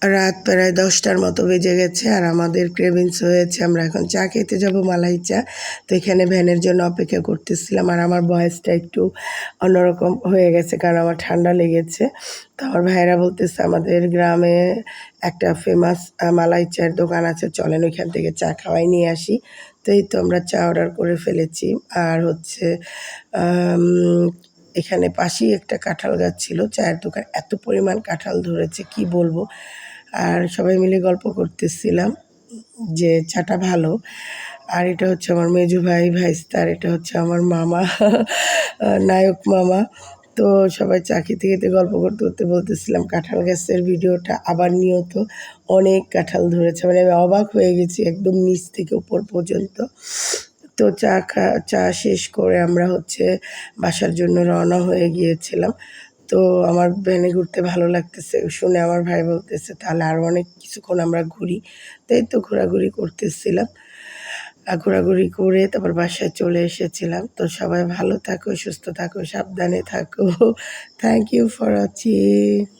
রাত প্রায় 10টার মতো বেজে গেছে আর আমাদের ক্রেভিংস হয়েছে। আমরা এখন চা খেতে যাব, মালাই চা। তো এখানে ভ্যানের জন্য অপেক্ষা করতেছিলাম আর আমার ভয়েসটা একটু অন্যরকম হয়ে গেছে কারণ আমার ঠান্ডা লেগেছে। তো আমার ভাইয়েরা বলতেছে আমাদের গ্রামে একটা ফেমাস মালাই চায়ের দোকান আছে, চলেন ওইখান থেকে চা খাওয়াই নিয়ে আসি। তো এই তো আমরা চা অর্ডার করে ফেলেছি। আর হচ্ছে আম এখানে পাশেই একটা কাঁঠাল গাছ ছিল, চায়ের দোকান। এত পরিমাণ কাঁঠাল ধরেছে কি বলবো। আর সবাই মিলে গল্প করতেছিলাম যে চাটা ভালো। আর এটা হচ্ছে আমার মেজো ভাই, ভাইস্তা, আর এটা হচ্ছে আমার মামা নায়ক মামা। তো সবাই চা খেতে, খেতে গল্প করতে, করতে বলতেছিলাম কাঁঠাল গাছের ভিডিওটা আবার নিও তো। অনেক কাঁঠাল ধরেছে। মানে আমি অবাক হয়ে গেছি একদম নিচ থেকে উপর পর্যন্ত। তো চা শেষ করে আমরা হচ্ছে বাসার জন্য রওনা হয়ে গিয়েছিলাম। তো আমার ভ্যানে ঘুরতে ভালো লাগতেছে শুনে আমার ভাই বলতেছে তাহলে আরও অনেক কিছুক্ষণ আমরা ঘুরি। তো এই তো ঘোরাঘুরি করতেছিলাম। ঘোরাঘুরি করে তারপর বাসায় চলে এসেছিলাম। তো সবাই ভালো থাকো, সুস্থ থাকো, সাবধানে থাকো। Thank you for watching.